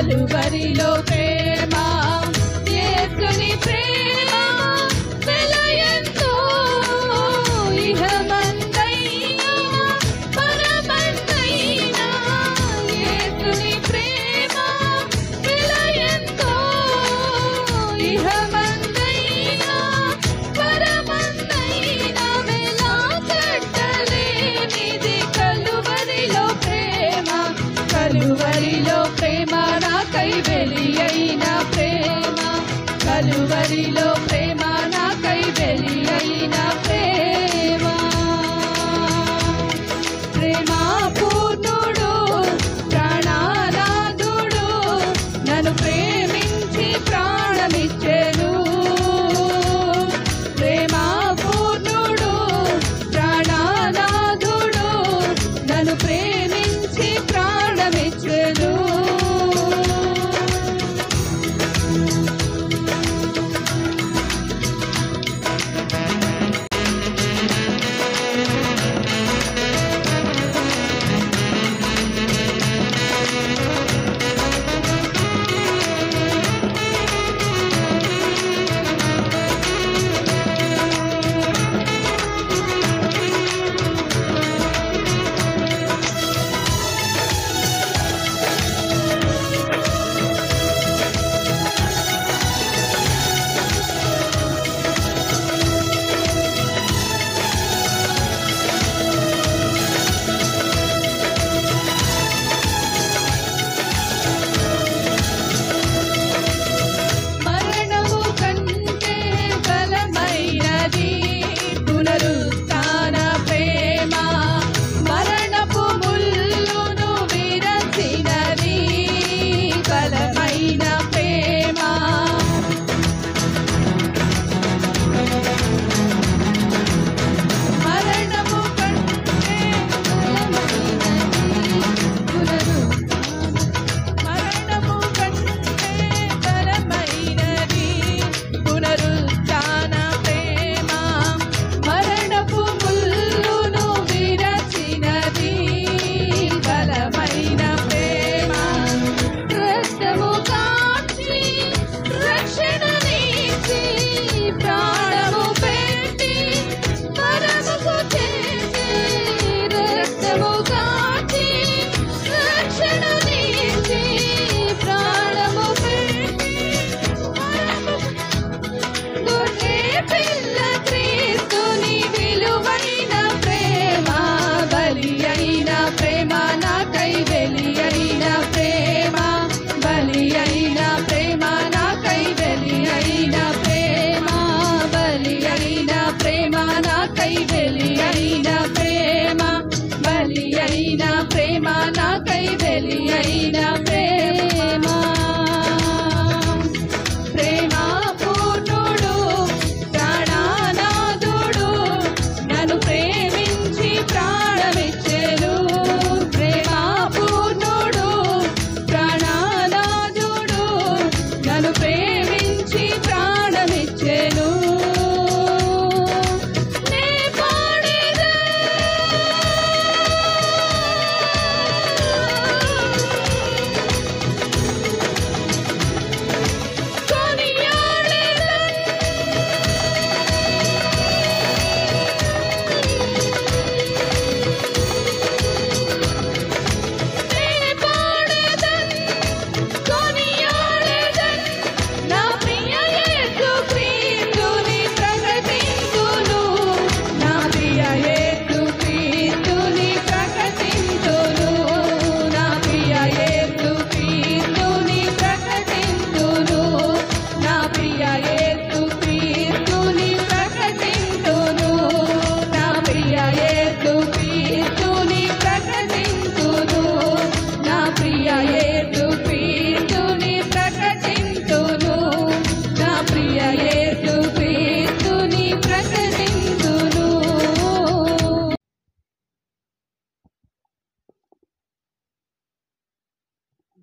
కలువరిలో ప్రేమ యేసుని ప్రేమ వెలయంతో ఇహమందైనా పరమందైనా యేసుని ప్రేమ వెలయంతో ఇహమందైనా పరమందైనా వెలా కట్టలేనిది కలువరిలో ప్రేమ కలువరిలో ప్రేమ నాకై బలి అయిన ప్రేమ కలువరిలో ప్రేమ నాకై బలి అయిన ప్రేమ ప్రేమ పూర్ణుడు ప్రాణనాథుడు నన్ను ప్రేమించి ప్రాణమిచ్చెను ప్రేమ పూర్ణుడు ప్రాణనాథుడు నన్ను ప్రేమించి ప్రాణమిచ్చెను మరణము కంటే బలమైనది పునరుత్థాన ప్రేమ మరణపు ముల్లును విరచినది బలమైన ప్రేమ మరణము కంటే మరణము కంటే బలమైనది పునరుత్థాన ప్రేమ మరణపు ముల్లును విరచినది బలమైన ప్రేమ రక్తము కాచి రక్షణనిచ్చి ప్రాణము పెట్టి పరముకు చేసి రక్తము కాచి రక్షణనిచ్చి ప్రాణము పెట్టి గొర్రె పిల్ల క్రీస్తుని విలువైన ప్రేమ బలి అయిన ప్రేమ నాకై బలి అయిన ప్రేమ బలి అయిన ప్రేమ నాకై బలి అయిన ప్రేమ బలి అయిన ప్రేమ నాకై బలి అయిన ప్రేమ బలి అయిన ప్రేమ నాకై బలి అయిన ప్రేమ ప్రేమ పూర్ణుడు ప్రాణనాథుడు నన్ను ప్రేమించి ప్రాణమిచ్చెను ప్రేమ పూర్ణుడు ప్రాణనాథుడు నన్ను ప్రేమించి ప్రాణమిచ్చెను నే పాడేదా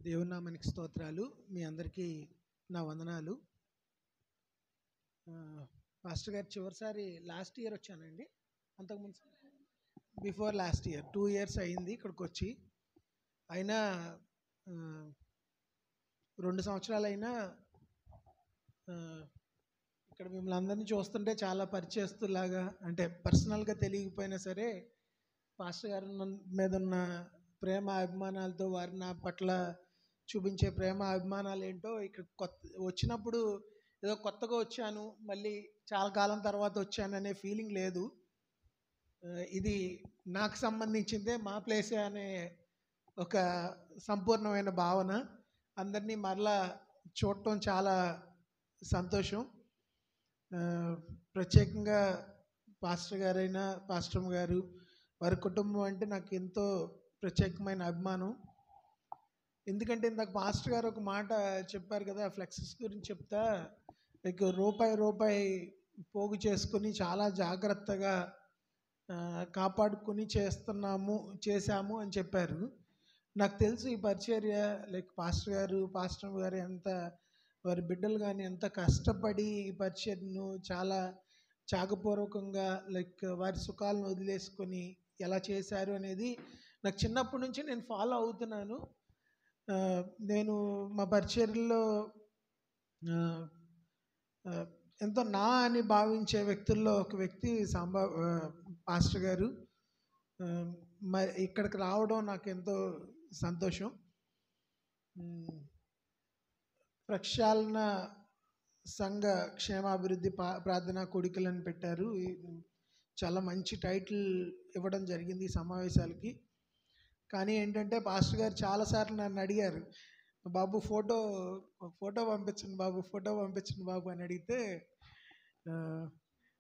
దేవుని నామానికి స్తోత్రాలు. మీ అందరికీ నా వందనాలు. పాస్టర్ గారు చివరిసారి లాస్ట్ ఇయర్ వచ్చానండి, అంతకుముందు బిఫోర్ లాస్ట్ ఇయర్ 2 years అయింది ఇక్కడికి వచ్చి. అయినా 2 సంవత్సరాలైనా ఇక్కడ మిమ్మల్ని అందరినీ చూస్తుంటే చాలా పరిచయస్తులాగా, అంటే పర్సనల్గా తెలియకపోయినా సరే పాస్టర్ గారు మీద ఉన్న ప్రేమ అభిమానాలతో, వారి నా పట్ల చూపించే ప్రేమ అభిమానాలు ఏంటో ఇక్కడ వచ్చినప్పుడు ఏదో కొత్తగా వచ్చాను, మళ్ళీ చాలా కాలం తర్వాత వచ్చాను అనే ఫీలింగ్ లేదు. ఇది నాకు సంబంధించిందే, మా ప్లేసే అనే ఒక సంపూర్ణమైన భావన. అందరినీ మరలా చూడటం చాలా సంతోషం. ప్రత్యేకంగా పాస్టర్ గారైనా పాస్టర్ గారు, వారి కుటుంబం అంటే నాకు ఎంతో ప్రత్యేకమైన అభిమానం. ఎందుకంటే ఇందాక పాస్టర్ గారు ఒక మాట చెప్పారు కదా, ఫ్లెక్సెస్ గురించి చెప్తా, లైక్ రూపాయి పోగు చేసుకుని చాలా జాగ్రత్తగా కాపాడుకొని చేశాము అని చెప్పారు. నాకు తెలుసు ఈ పరిచర్య, లైక్ పాస్టర్ గారు ఎంత, వారి బిడ్డలు కానీ ఎంత కష్టపడి ఈ పరిచర్యను చాలా త్యాగపూర్వకంగా, లైక్ వారి సుఖాలను వదిలేసుకొని ఎలా చేశారు అనేది నాకు చిన్నప్పటి నుంచి నేను ఫాలో అవుతున్నాను. నేను మా పరిచర్యలో ఎంతో నా అని భావించే వ్యక్తుల్లో ఒక వ్యక్తి పాస్టర్ గారు. మరి ఇక్కడికి రావడం నాకు ఎంతో సంతోషం. ప్రక్షాళన సంఘ క్షేమాభివృద్ధి ప్రార్థనా కోడికలను పెట్టారు. చాలా మంచి టైటిల్ ఇవ్వడం జరిగింది ఈ సమావేశాలకి. కానీ ఏంటంటే పాస్టర్ గారు చాలాసార్లు నన్ను అడిగారు, బాబు ఫోటో పంపించండి బాబు అని అడిగితే,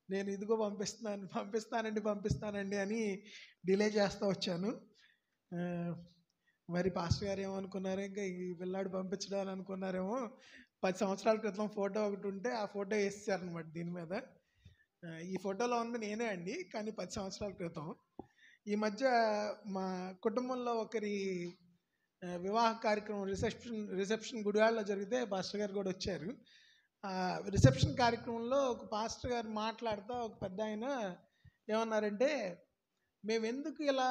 నేను ఇదిగో పంపిస్తానండి అని డిలే చేస్తూ వచ్చాను. మరి పాస్టర్ గారు ఏమనుకున్నారో, ఇంకా ఈ పిల్లాడు పంపించడం అని అనుకున్నారేమో. 10 సంవత్సరాల క్రితం ఫోటో ఒకటి ఉంటే ఆ ఫోటో వేసేసారనమాట దీని మీద. ఈ ఫోటోలో ఉంది నేనే అండి, కానీ 10 సంవత్సరాల క్రితం. ఈ మధ్య మా కుటుంబంలో ఒకరి వివాహ కార్యక్రమం రిసెప్షన్ గుడివాడలో జరిగితే పాస్టర్ గారు కూడా వచ్చారు. రిసెప్షన్ కార్యక్రమంలో ఒక పాస్టర్ గారు మాట్లాడుతూ ఒక పెద్ద ఆయన ఏమన్నారంటే, మేము ఎందుకు ఇలా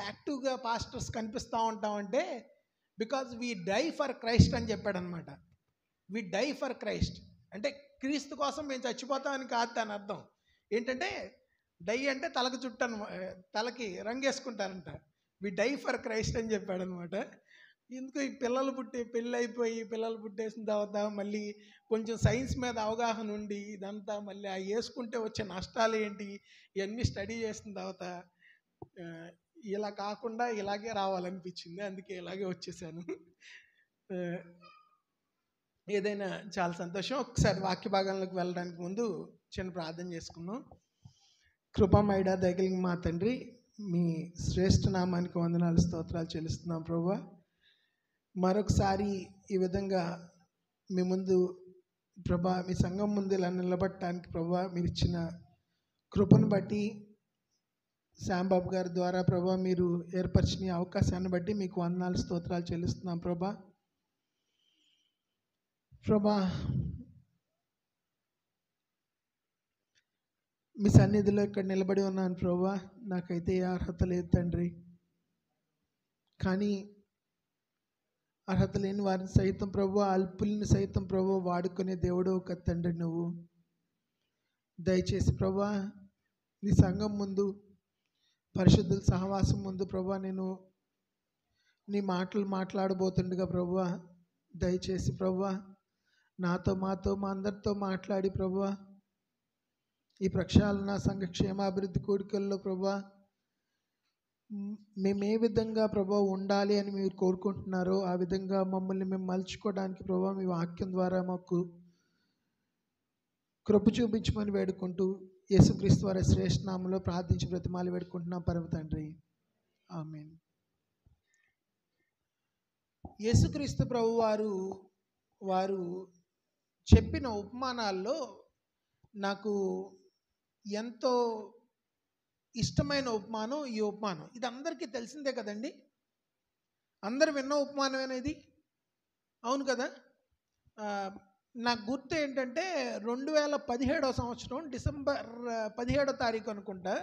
యాక్టివ్గా పాస్టర్స్ కనిపిస్తూ ఉంటామంటే, because we die for Christ అని చెప్పాడనమాట. వీ డై ఫర్ క్రైస్ట్ అంటే క్రీస్తు కోసం మేము చచ్చిపోతామని కాదు దాని అర్థం. ఏంటంటే డై అంటే తలకి రంగేసుకుంటారంట. వి డై ఫర్ క్రైస్ట్ అని చెప్పాడనమాట. ఎందుకు ఈ పిల్లలు పుట్టేసిన తర్వాత మళ్ళీ కొంచెం సైన్స్ మీద అవగాహన ఉండి ఇదంతా మళ్ళీ వేసుకుంటే వచ్చే నష్టాలు ఏంటి ఇవన్నీ స్టడీ చేసిన తర్వాత ఇలా కాకుండా ఇలాగే రావాలనిపించింది, అందుకే ఇలాగే వచ్చేసాను. ఏదైనా చాలా సంతోషం. ఒకసారి వాక్య భాగంలోకి వెళ్ళడానికి ముందు చిన్న ప్రార్థన చేసుకుందాం. కృపామయుడా, దయగలిగిన మా తండ్రి, మీ శ్రేష్ఠ నామానికి వందనాలు స్తోత్రాలు చెల్లిస్తున్నాం ప్రభువా. మరొకసారి ఈ విధంగా మీ ముందు ప్రభా, మీ సంఘం ముందు ఇలా నిలబడటానికి ప్రభా మీరు ఇచ్చిన కృపను బట్టి, శ్యాంబాబు గారి ద్వారా ప్రభా మీరు ఏర్పరిచిన అవకాశాన్ని బట్టి మీకు వందనాలు స్తోత్రాలు చెల్లిస్తున్నాం ప్రభా. మీ సన్నిధిలో ఇక్కడ నిలబడి ఉన్నాను ప్రభా. నాకైతే ఏ అర్హత లేదు తండ్రి, కానీ అర్హత లేని వారిని సైతం ప్రభు, అల్పుల్ని సైతం ప్రభు వాడుకునే దేవుడు ఒక తండ్రి నువ్వు. దయచేసి ప్రభా నీ సంఘం ముందు, పరిశుద్ధుల సహవాసం ముందు ప్రభా నేను నీ మాటలు మాట్లాడబోతుండగా ప్రభా, దయచేసి ప్రభా నాతో మాతో మా అందరితో మాట్లాడి ప్రభా ఈ ప్రక్షాళన సంఘ క్షేమాభివృద్ధి కోరికల్లో ప్రభా మేము ఏ విధంగా ప్రభా ఉండాలి అని మీరు కోరుకుంటున్నారో ఆ విధంగా మమ్మల్ని మేము మలుచుకోవడానికి ప్రభా మీ వాక్యం ద్వారా మాకు కృప చూపించమని వేడుకుంటూ యేసుక్రీస్తు వారి శ్రేష్ఠ నామములో ప్రార్థించి బ్రతిమాలి వేడుకుంటున్నాం పరమ తండ్రి, ఆమేన్. యేసుక్రీస్తు ప్రభు వారు చెప్పిన ఉపమానాల్లో నాకు ఎంతో ఇష్టమైన ఉపమానం ఈ ఉపమానం. ఇది అందరికీ తెలిసిందే కదండి, అందరు విన్న ఉపమానం అనేది, అవును కదా. నాకు గుర్తు ఏంటంటే 2017 సంవత్సరం డిసెంబర్ 17వ తారీఖు అనుకుంటా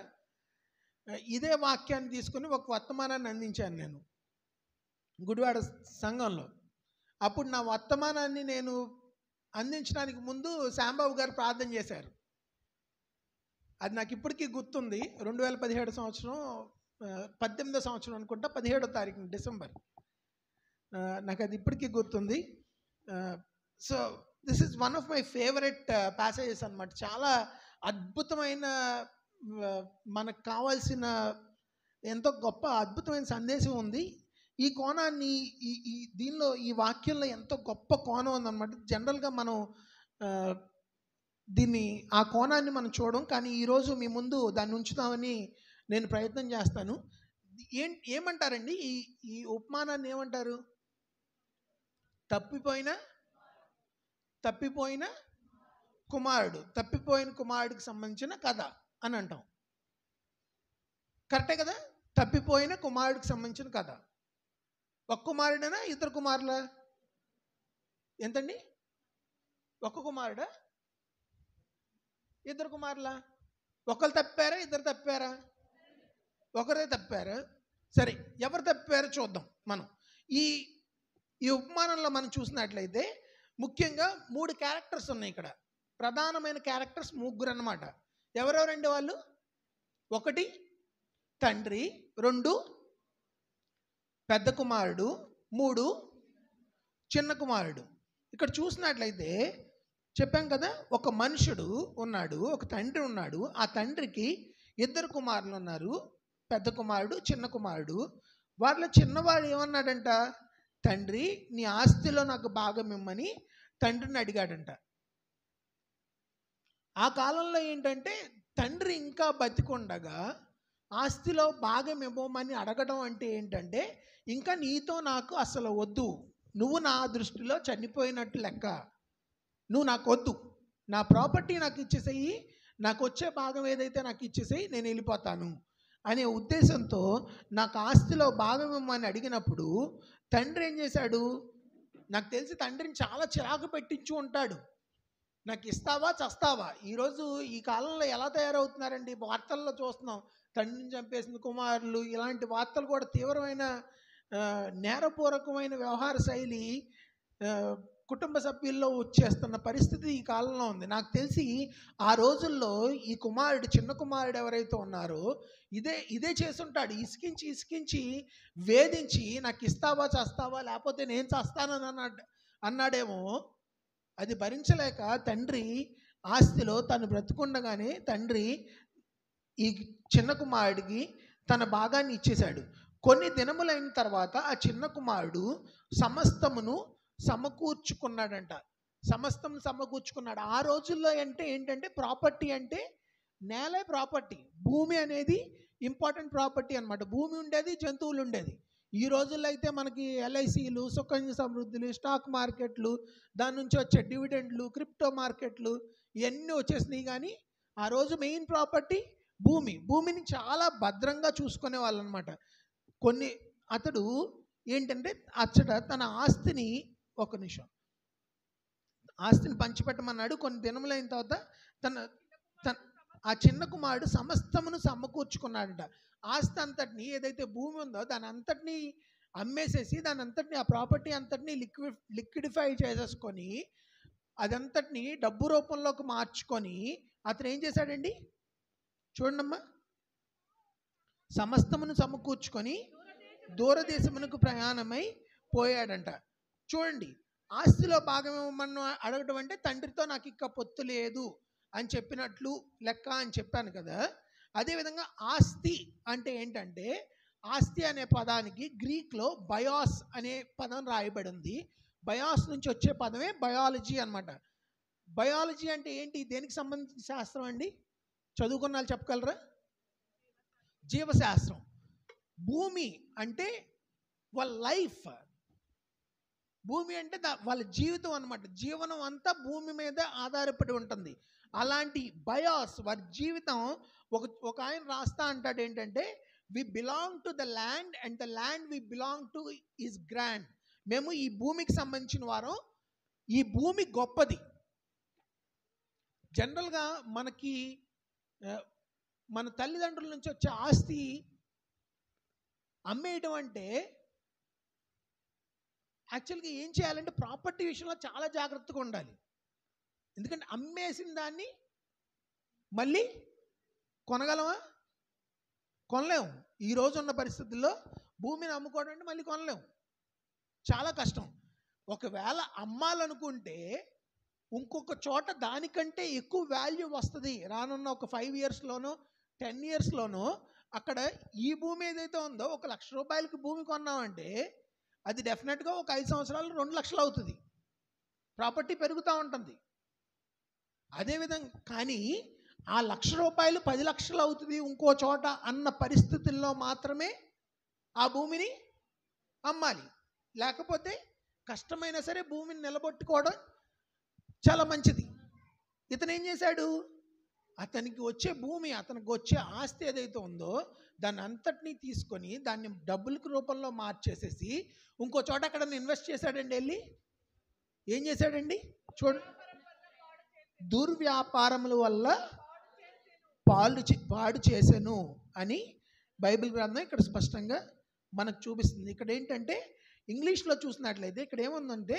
ఇదే వాక్యాన్ని తీసుకుని ఒక వర్తమానాన్ని అందించాను నేను గుడివాడ సంఘంలో. అప్పుడు నా వర్తమానాన్ని నేను అందించడానికి ముందు శాంబాబు గారు ప్రార్థన చేశారు. అది నాకు ఇప్పటికీ గుర్తుంది. 2017 సంవత్సరం 18వ సంవత్సరం అనుకుంటా, 17వ తారీఖు డిసెంబర్. నాకు అది ఇప్పటికీ గుర్తుంది. So this is one of my favourite passages అన్నమాట. చాలా అద్భుతమైన, మనకు కావాల్సిన ఎంతో గొప్ప అద్భుతమైన సందేశం ఉంది. ఈ కోణాన్ని దీనిలో ఈ వాక్యంలో ఎంతో గొప్ప కోణం ఉందన్నమాట. జనరల్గా మనం ఆ కోణాన్ని మనం చూడం, కానీ ఈరోజు మీ ముందు దాన్ని ఉంచుదామని నేను ప్రయత్నం చేస్తాను. ఏమంటారండి ఈ ఉపమానాన్ని? ఏమంటారు? తప్పిపోయిన కుమారుడు, తప్పిపోయిన కుమారుడికి సంబంధించిన కథ అని అంటాం. కరెక్టే కదా? తప్పిపోయిన కుమారుడికి సంబంధించిన కథ. ఒక్క కుమారుడేనా, ఇద్దరు కుమారులా? ఎంతండి? ఒక్క కుమారుడా, ఇద్దరు కుమారులా? ఒకరు తప్పారా, ఇద్దరు తప్పారా? ఒకరే తప్పారా? సరే, ఎవరు తప్పారో చూద్దాం. మనం ఈ ఉపమానంలో మనం చూసినట్లయితే ముఖ్యంగా 3 క్యారెక్టర్స్ ఉన్నాయి ఇక్కడ. ప్రధానమైన క్యారెక్టర్స్ 3 అన్నమాట. ఎవరెవరండి వాళ్ళు? 1 తండ్రి, 2 పెద్ద కుమారుడు, 3 చిన్న కుమారుడు. ఇక్కడ చూసినట్లయితే చెప్పాం కదా, ఒక మనుషుడు ఉన్నాడు, ఒక తండ్రి ఉన్నాడు. ఆ తండ్రికి 2 కుమారులు ఉన్నారు, పెద్ద కుమారుడు, చిన్న కుమారుడు. వాళ్ళ చిన్నవాడు ఏమన్నాడంట? తండ్రి, నీ ఆస్తిలో నాకు భాగం ఇమ్మని తండ్రిని అడిగాడంట. ఆ కాలంలో ఏంటంటే తండ్రి ఇంకా బతికుండగా ఆస్తిలో భాగం ఇవ్వమని అడగడం అంటే ఏంటంటే, ఇంకా నీతో నాకు అసలు వద్దు, నువ్వు నా దృష్టిలో చనిపోయినట్టు లెక్క, నువ్వు నాకు వద్దు, నా ప్రాపర్టీ నాకు ఇచ్చేసేయి, నాకు వచ్చే భాగం ఏదైతే నాకు ఇచ్చేసేయి, నేను వెళ్ళిపోతాను అనే ఉద్దేశంతో నాకు ఆస్తిలో భాగం ఇవ్వమని అడిగినప్పుడు తండ్రి ఏం చేశాడు? నాకు తెలిసి తండ్రిని చాలా చిరాకు పెట్టించు ఉంటాడు. నాకు ఇస్తావా చస్తావా? ఈరోజు ఈ కాలంలో ఎలా తయారవుతున్నారండి? వార్తల్లో చూస్తున్నాం, తండ్రిని చంపేసిన కుమారులు, ఇలాంటి వార్తలు కూడా తీవ్రమైన నేరపూర్వకమైన వ్యవహార శైలి కుటుంబ సభ్యుల్లో వచ్చేస్తున్న పరిస్థితి ఈ కాలంలో ఉంది. నాకు తెలిసి ఆ రోజుల్లో ఈ కుమారుడు, చిన్న కుమారుడు ఎవరైతే ఉన్నారో ఇదే చేస్తుంటాడు. ఇసికించి వేధించి నాకు ఇస్తావా చస్తావా, లేకపోతే నేను చస్తానని అన్నాడేమో. అది భరించలేక తండ్రి ఆస్తిలో తను బ్రతుకుండగానే తండ్రి ఈ చిన్న కుమారుడికి తన భాగాన్ని ఇచ్చేశాడు. కొన్ని దినములైన తర్వాత ఆ చిన్న కుమారుడు సమస్తమును సమకూర్చుకున్నాడంట. సమకూర్చుకున్నాడు. ఆ రోజుల్లో అంటే ఏంటంటే ప్రాపర్టీ అంటే నేలే ప్రాపర్టీ, భూమి అనేది ఇంపార్టెంట్ ప్రాపర్టీ అనమాట. భూమి ఉండేది, జంతువులు ఉండేది. ఈ రోజుల్లో అయితే మనకి ఎల్ఐసీలు, సుకన్య సమృద్ధులు, స్టాక్ మార్కెట్లు, దాని నుంచి వచ్చే డివిడెండ్లు, క్రిప్టో మార్కెట్లు ఇవన్నీ వచ్చేసినాయి. కానీ ఆ రోజు మెయిన్ ప్రాపర్టీ భూమిని చాలా భద్రంగా చూసుకునే వాళ్ళు అనమాట. అతడు ఏంటంటే తన ఆస్తిని ఆస్తిని పంచిపెట్టమన్నాడు. కొన్ని దినములైన తర్వాత ఆ చిన్న కుమారుడు సమస్తమును సమకూర్చుకున్నాడంట. ఆస్తి అంతటిని, ఏదైతే భూమి ఉందో దాని అంతటిని అమ్మేసేసి, దాని అంతటిని, ఆ ప్రాపర్టీ అంతటిని లిక్విడిఫై చేసేసుకొని, అదంతటిని డబ్బు రూపంలోకి మార్చుకొని అతను ఏం చేశాడండి? చూడండమ్మా, సమస్తమును సమకూర్చుకొని దూరదేశమునకు ప్రయాణమై పోయాడంట. చూడండి, ఆస్తిలో భాగం ఇవ్వమని అడగడం అంటే తండ్రితో నాకు ఇక పొత్తు లేదు అని చెప్పినట్లు లెక్క అని చెప్పాను కదా. అదేవిధంగా ఆస్తి అంటే ఏంటంటే, ఆస్తి అనే పదానికి గ్రీక్లో బయాస్ అనే పదం రాయబడి ఉంది. బయాస్ నుంచి వచ్చే పదమే బయాలజీ అనమాట. బయాలజీ అంటే ఏంటి? దేనికి సంబంధించిన శాస్త్రం అండి? చదువుకున్న వాళ్ళు చెప్పగలరా? జీవశాస్త్రం. భూమి అంటే వాళ్ళ లైఫ్, భూమి అంటే వాళ్ళ జీవితం అనమాట. జీవనం అంతా భూమి మీద ఆధారపడి ఉంటుంది. అలాంటి బయాస్, వారి జీవితం. ఒక ఆయన రాస్తా అంటాడు ఏంటంటే, we belong to the land and the land we belong to is grand. మేము ఈ భూమికి సంబంధించిన వారం, ఈ భూమి గొప్పది. జనరల్గా మనకి మన తల్లిదండ్రుల నుంచి వచ్చే ఆస్తి అమ్మేయటం అంటే యాక్చువల్గా ఏం చేయాలంటే ప్రాపర్టీ విషయంలో చాలా జాగ్రత్తగా ఉండాలి. ఎందుకంటే అమ్మేసిన దాన్ని మళ్ళీ కొనగలమా? కొనలేము. ఈ రోజు ఉన్న పరిస్థితుల్లో భూమిని అమ్ముకోవడం అంటే మళ్ళీ కొనలేము, చాలా కష్టం. ఒకవేళ అమ్మాలనుకుంటే ఇంకొక చోట దానికంటే ఎక్కువ వాల్యూ వస్తుంది రానున్న ఒక 5 ఇయర్స్లోనో 10 ఇయర్స్లోనో. అక్కడ ఈ భూమి ఏదైతే ఉందో 1 లక్ష రూపాయలకి భూమి కొన్నామంటే అది డెఫినెట్గా ఒక 5 సంవత్సరాలు 2 లక్షలు అవుతుంది. ప్రాపర్టీ పెరుగుతూ ఉంటుంది. అదేవిధంగా కానీ ఆ 1 లక్ష రూపాయలు 10 లక్షలు అవుతుంది ఇంకో చోట అన్న పరిస్థితుల్లో మాత్రమే ఆ భూమిని అమ్మాలి. లేకపోతే కష్టమైనా సరే భూమిని నిలబెట్టుకోవడం చాలా మంచిది. ఇతను ఏం చేశాడు? అతనికి వచ్చే భూమి, అతనికి వచ్చే ఆస్తి ఏదైతే ఉందో దాన్ని అంతటినీ తీసుకొని దాన్ని డబ్బులకి రూపంలో మార్చేసేసి ఇంకో చోట అక్కడ ఇన్వెస్ట్ చేశాడండి. వెళ్ళి ఏం చేశాడండి? చూడండి, దుర్వ్యాపారముల వల్ల పాడు చేసెను అని బైబిల్ గ్రంథం ఇక్కడ స్పష్టంగా మనకు చూపిస్తుంది. ఇక్కడ ఏంటంటే ఇంగ్లీష్లో చూసినట్లయితే ఇక్కడ ఏముందంటే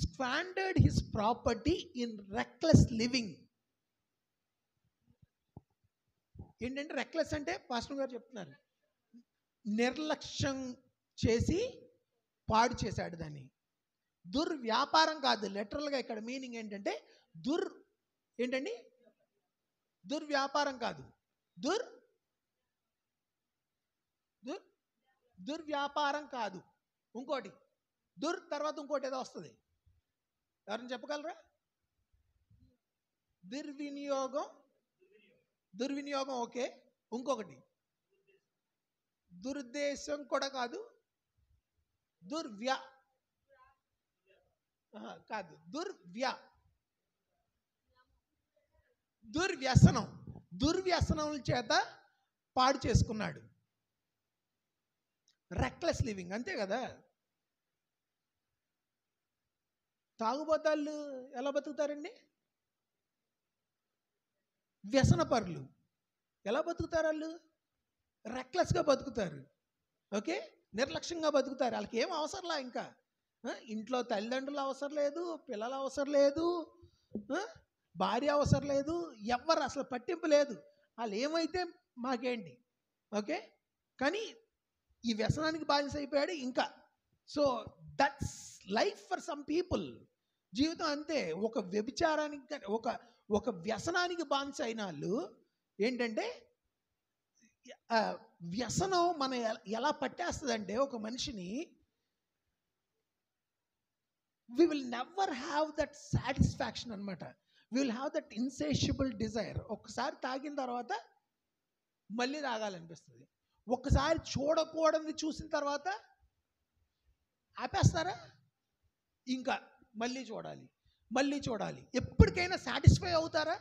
squandered his property in reckless living. ఏంటంటే రెక్లెస్ అంటే పాస్టర్ గారు చెప్తున్నారు, నిర్లక్ష్యం చేసి పాడు చేశాడు దాన్ని. దుర్వ్యాపారం కాదు, లిటరల్గా ఇక్కడ మీనింగ్ ఏంటంటే ఏంటండి? దుర్వ్యాపారం కాదు, దుర్వ్యాపారం కాదు. ఇంకోటి తర్వాత ఇంకోటి ఏదో వస్తుంది, ఎవరైనా చెప్పగలరా? దుర్వినియోగం ఓకే. ఇంకొకటి దురుద్దేశం కూడా కాదు, కాదు, దుర్వ్యసనం చేత పాడు చేసుకున్నాడు. రెక్లెస్ లివింగ్, అంతే కదా. తాగుబోతాళ్ళు ఎలా బతుకుతారండి? వ్యసనపరులు ఎలా బతుకుతారు? వాళ్ళు రెక్లెస్గా బతుకుతారు. ఓకే, నిర్లక్ష్యంగా బతుకుతారు. వాళ్ళకి ఏం అవసరంలా, ఇంకా ఇంట్లో తల్లిదండ్రులు అవసరం లేదు, పిల్లలు అవసరం లేదు, భార్య అవసరం లేదు, ఎవరు అసలు పట్టింపు లేదు. వాళ్ళు ఏమైతే మాకేంటి. ఓకే, కానీ ఈ వ్యసనానికి బానిస అయిపోయాడు ఇంకా. So that's life for some people. జీవితం అంతే. ఒక వ్యభిచారానికి, ఒక వ్యసనానికి బానిస అయిన వాళ్ళు ఏంటంటే, వ్యసనం మన ఎలా పట్టేస్తుంది అంటే ఒక మనిషిని, we will never have that satisfaction అనమాట. we will have that insatiable desire. ఒక్కసారి తాగిన తర్వాత మళ్ళీ తాగాలనిపిస్తుంది. ఒక్కసారి చూడకూడనిది చూసిన తర్వాత ఆపేస్తారా? ఇంకా మళ్ళీ చూడాలి. ఎప్పటికైనా సాటిస్ఫై అవుతారా?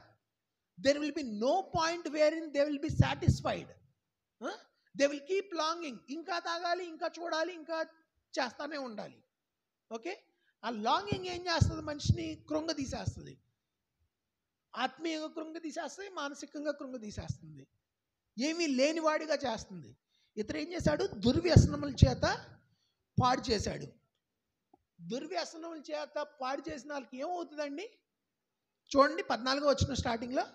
there will be no point wherein they will be satisfied. they will keep longing. ఇంకా తాగాలి, ఇంకా చూడాలి, ఇంకా చేస్తానే ఉండాలి. ఓకే, ఆ లాంగింగ్ ఏం చేస్తుంది? మనిషిని కృంగదీసేస్తుంది. ఆత్మీయంగా కృంగదీసేస్తుంది, మానసికంగా కృంగదీసేస్తుంది, ఏమీ లేనివాడిగా చేస్తుంది. ఇతను ఏం చేశాడు? దుర్వ్యసనముల చేత పాడు చేశాడు. దుర్వ్యసనముల చేత పాడు చేసిన వాళ్ళకి ఏమవుతుందండి? చూడండి 14వ వచనం స్టార్టింగ్లో,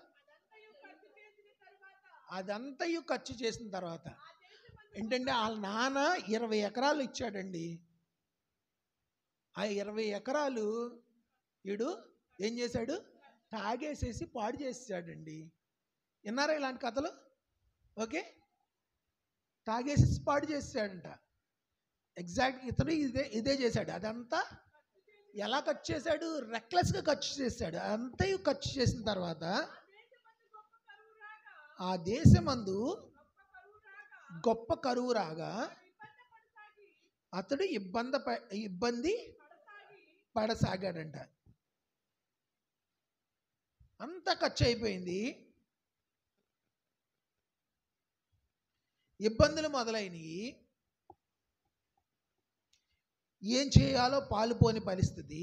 అదంతయు ఖర్చు చేసిన తర్వాత ఏంటంటే వాళ్ళ నాన్న 20 ఎకరాలు ఇచ్చాడండి. ఆ 20 ఎకరాలు వీడు ఏం చేశాడు? తాగేసేసి పాడు చేసాడండి. విన్నారా ఇలాంటి కథలు? ఓకే, తాగేసేసి పాడు చేసాడంట. ఎగ్జాక్ట్ ఇతను ఇదే చేశాడు. అదంతా ఎలా ఖర్చు చేశాడు? రెక్లెస్గా ఖర్చు చేశాడు. అంతయు ఖర్చు చేసిన తర్వాత ఆ దేశమందు గొప్ప కరువు రాగా అతడు ఇబ్బంది పడసాగాడంట. అంత ఖర్చు అయిపోయింది, ఇబ్బందులు మొదలైనవి, ఏం చేయాలో పాలుపోని పరిస్థితి.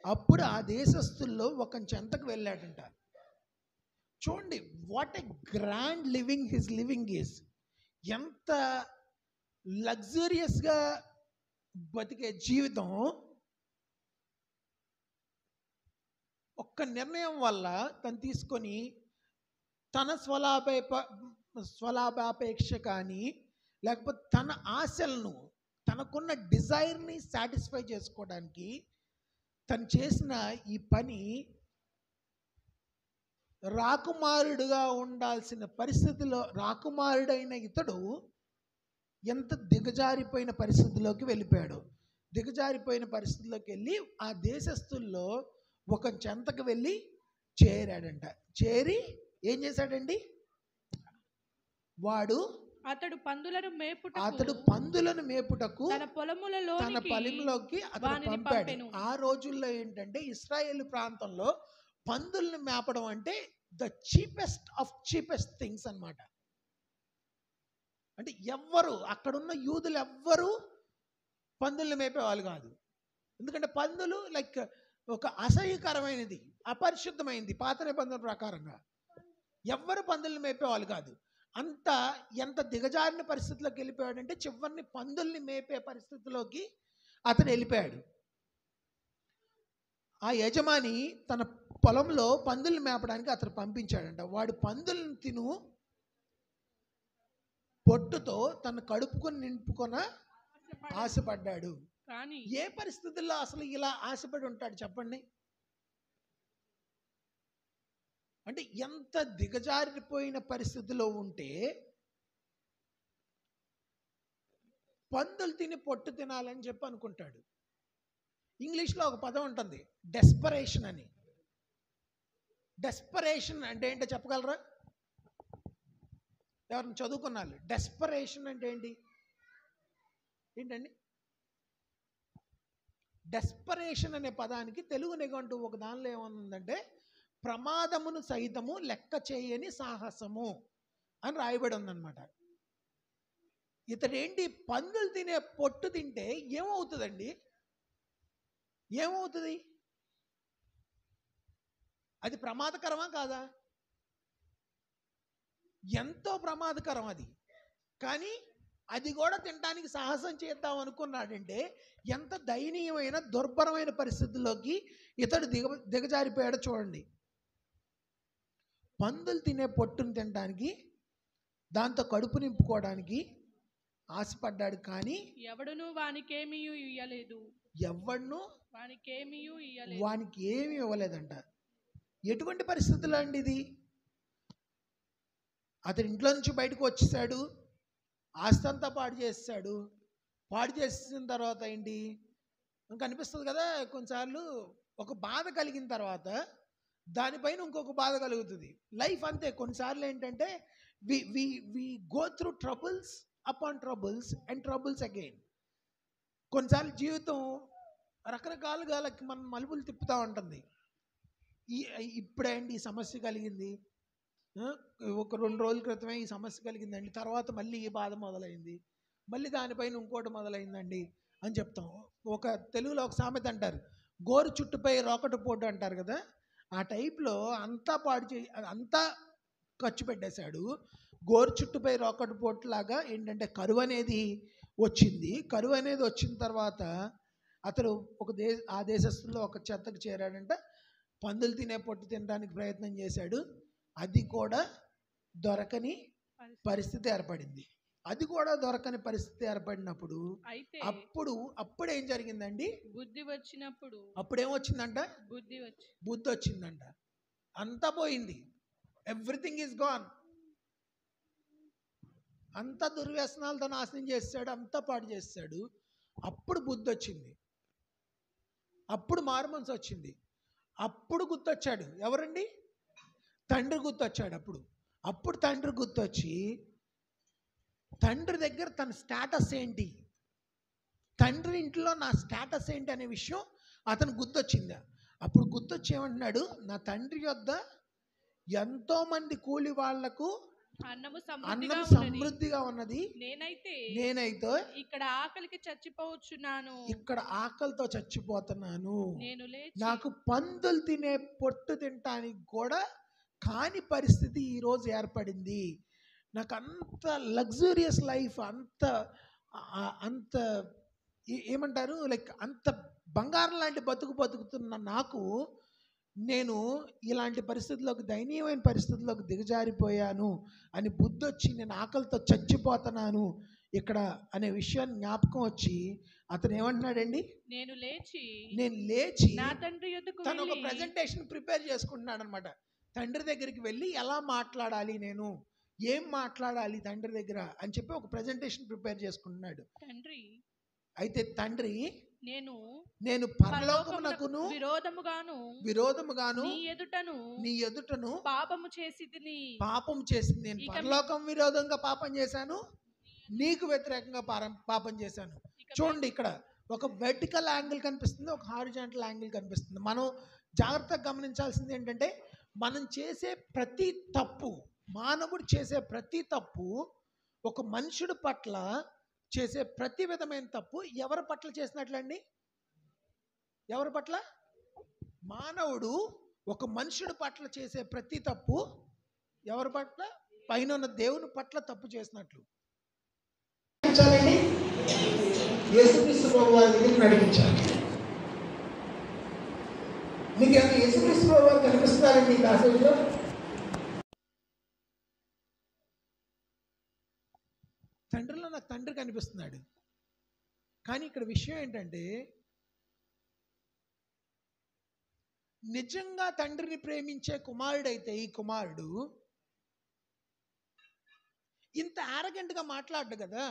అప్పుడు ఆ దేశస్తుల్లో ఒక చెంతకు వెళ్ళాడంట. చూడండి, what a grand living his living is. ఎంత లగ్జూరియస్గా బతికే జీవితం ఒక్క నిర్ణయం వల్ల తను తీసుకొని తన స్వలాభాపేక్ష కానీ లేకపోతే తన ఆశలను తనకున్న డిజైర్ని సాటిస్ఫై చేసుకోవడానికి తను చేసిన ఈ పని రాకుమారుడుగా ఉండాల్సిన పరిస్థితిలో రాకుమారుడైన ఇతడు ఎంత దిగజారిపోయిన పరిస్థితిలోకి వెళ్ళిపోయాడు. దిగజారిపోయిన పరిస్థితిలోకి వెళ్ళి ఆ దేశస్తుల్లో ఒక చెంతకు వెళ్ళి చేరాడంట. చేరి ఏం చేశాడండి? అతడు పందులను మేపుటకు తన పొలంలోకి అతను పంపాడు. ఆ రోజుల్లో ఏంటంటే ఇశ్రాయేలు ప్రాంతంలో పందుల్ని మేపడం అంటే the cheapest of cheapest things అన్నమాట. అంటే ఎవ్వరు అక్కడున్న యూదులు ఎవ్వరు పందుల్ని మేపేవాళ్ళు కాదు. ఎందుకంటే పందులు లైక్ ఒక అసహ్యకరమైనది, అపరిశుద్ధమైనది. పాత నిబంధన ప్రకారంగా ఎవ్వరు పందుల్ని మేపేవాళ్ళు కాదు. ఎంత దిగజారిన పరిస్థితిలోకి వెళ్ళిపోయాడంటే చివరిని పందుల్ని మేపే పరిస్థితిలోకి అతను వెళ్ళిపోయాడు. ఆ యజమాని తన పొలంలో పందుల్ని మేపడానికి అతను పంపించాడంట. వాడు పందుల్ని తిను పొట్టుతో తన కడుపుకొని నింపుకొన ఆశపడ్డాడు. కానీ ఏ పరిస్థితుల్లో అసలు ఇలా ఆశపడి ఉంటాడు చెప్పండి? అంటే ఎంత దిగజారిపోయిన పరిస్థితిలో ఉంటే పందులు తిని పొట్టు తినాలని చెప్పి అనుకుంటాడు. ఇంగ్లీష్లో ఒక పదం ఉంటుంది, డెస్పరేషన్ అని. డెస్పరేషన్ అంటే ఏంటో చెప్పగలరా? ఎవరిని చదువుకున్నారు? డెస్పరేషన్ అంటే ఏంటండి? డెస్పరేషన్ అనే పదానికి తెలుగు నిఘంటు ఒక దానిలో ఏమనుందంటే ప్రమాదమును సైతము లెక్క చేయని సాహసము అని రాయబడి ఉందన్నమాట. ఇతడేంటి పందులు తినే పొట్టు తింటే ఏమవుతుందండి? ఏమవుతుంది? అది ప్రమాదకరమా కాదా? ఎంతో ప్రమాదకరం అది. కానీ అది కూడా తినడానికి సాహసం చేద్దాం అనుకున్నాడంటే ఎంత దయనీయమైన దుర్భరమైన పరిస్థితుల్లోకి ఇతడు దిగజారిపోయాడో చూడండి. పందులు తినే పొట్టును తినడానికి, దాంతో కడుపు నింపుకోవడానికి ఆశపడ్డాడు. కానీ ఎవడును వానికేమీ ఇయ్యలేదు. వానికి ఏమీ ఇవ్వలేదంట. ఎటువంటి పరిస్థితుల్లో అండి ఇది? అతని ఇంట్లో నుంచి బయటకు వచ్చేసాడు, ఆస్తి అంతా పాడు చేస్తాడు. పాడు చేసిన తర్వాత ఏంటి కనిపిస్తుంది కదా, కొన్నిసార్లు ఒక బాధ కలిగిన తర్వాత దానిపైన ఇంకొక బాధ కలుగుతుంది. లైఫ్ అంతే. కొన్నిసార్లు ఏంటంటే we go through troubles upon troubles and troubles again. కొన్నిసార్లు జీవితం రకరకాలుగా మనం మలుపులు తిప్పుతూ ఉంటుంది. ఇప్పుడేంటి ఈ సమస్య కలిగింది, ఒక 2 రోజుల క్రితమే ఈ సమస్య కలిగిందండి, తర్వాత మళ్ళీ ఈ బాధ మొదలైంది, మళ్ళీ దానిపైన ఇంకోటి మొదలైందండి అని చెప్తాం. ఒక తెలుగులో ఒక సామెత అంటారు, గోరు చుట్టుపై రోకటి పోటు అంటారు కదా. ఆ టైప్లో అంతా ఖర్చు పెట్టేశాడు. గోరు చుట్టుపై రోకటి పోటు లాగా ఏంటంటే కరువు అనేది వచ్చింది. కరువు అనేది వచ్చిన తర్వాత అతడు ఆ దేశస్తుల్లో ఒక చెత్తకు చేరాడంట. పందులు తినే పొట్టు తినడానికి ప్రయత్నం చేశాడు. అది కూడా దొరకని పరిస్థితి ఏర్పడింది. అది కూడా దొరకని పరిస్థితి ఏర్పడినప్పుడు అప్పుడు ఏం జరిగిందండి? బుద్ధి వచ్చినప్పుడు అప్పుడేమొచ్చిందంట? బుద్ధి వచ్చిందంట. అంతా పోయింది. Everything is gone. అంతా దుర్వ్యసనాలతో నాశనం చేస్తాడు, అంతా పాడు చేస్తాడు. అప్పుడు బుద్ధి వచ్చింది. అప్పుడు మారుమనసు వచ్చింది. అప్పుడు గుర్తొచ్చాడు. ఎవరండి? తండ్రి గుర్తొచ్చాడు. అప్పుడు తండ్రి గుర్తొచ్చి తండ్రి దగ్గర తన స్టేటస్ ఏంటి, తండ్రి ఇంట్లో నా స్టేటస్ ఏంటి అనే విషయం అతను గుర్తొచ్చింది. అప్పుడు గుర్తొచ్చి ఏమంటున్నాడు? నా తండ్రి యొద్ద ఎంతో మంది కూలి వాళ్లకు అన్నము సమృద్ధిగా ఉన్నది, నేనైతే ఇక్కడ ఆకలికి చచ్చిపోవచ్చున్నాను, ఇక్కడ ఆకలితో చచ్చిపోతున్నాను. నాకు పందులు తినే పొట్టు తినటానికి కూడా కాని పరిస్థితి ఈరోజు ఏర్పడింది. నాకు అంత లగ్జూరియస్ లైఫ్, అంత ఏమంటారు లైక్ అంత బంగారం లాంటి బతుకుతున్న నాకు నేను ఇలాంటి పరిస్థితుల్లోకి, దయనీయమైన పరిస్థితుల్లోకి దిగజారిపోయాను అని బుద్ధి వచ్చి నేను ఆకలితో చచ్చిపోతున్నాను ఇక్కడ అనే విషయాన్ని జ్ఞాపకం వచ్చి అతను ఏమంటున్నాడండి, నేను లేచి నా తండ్రి యొద్దకు తను ఒక వెళ్ళి ప్రెజెంటేషన్ ప్రిపేర్ చేసుకుంటున్నాడు అనమాట. తండ్రి దగ్గరికి వెళ్ళి ఎలా మాట్లాడాలి, నేను ఏం మాట్లాడాలి తండ్రి దగ్గర అని చెప్పి ఒక ప్రెజెంటేషన్ ప్రిపేర్ చేసుకుంటున్నాడు. అయితే తండ్రి, నేను పరలోకమునకును విరోధముగాను నీ ఎదుటను పాపము చేసి నేను పరలోకం విరోధంగా పాపం చేశాను, నీకు వ్యతిరేకంగా పాపం చేశాను. చూడండి, ఇక్కడ ఒక వెర్టికల్ యాంగిల్ కనిపిస్తుంది, ఒక హారిజాంటల్ యాంగిల్ కనిపిస్తుంది. మనం జాగ్రత్తగా గమనించాల్సింది ఏంటంటే, మనం చేసే ప్రతి తప్పు, మానవుడు చేసే ప్రతి తప్పు, ఒక మనుషుడి పట్ల చేసే ప్రతి విధమైన తప్పు ఎవరి పట్ల చేసినట్లండి? ఎవరి పట్ల? మానవుడు ఒక మనుషుడి పట్ల చేసే ప్రతి తప్పు ఎవరి పట్ల? పైన ఉన్న దేవుని పట్ల తప్పు చేసినట్లు. యేసుక్రీస్తు ప్రభు వారి దగ్గరికి నడిపించాలి. మీకు ఏమైనా యేసుక్రీస్తు ప్రభు వారు కనిపిస్తున్నారండి ఈ ప్యాసేజ్లో? తండ్రిలో నాకు తండ్రి కనిపిస్తున్నాడు. కానీ ఇక్కడ విషయం ఏంటంటే, నిజంగా తండ్రిని ప్రేమించే కుమారుడైతే ఈ కుమారుడు ఇంత ఆరగెంట్గా మాట్లాడ్డు కదా.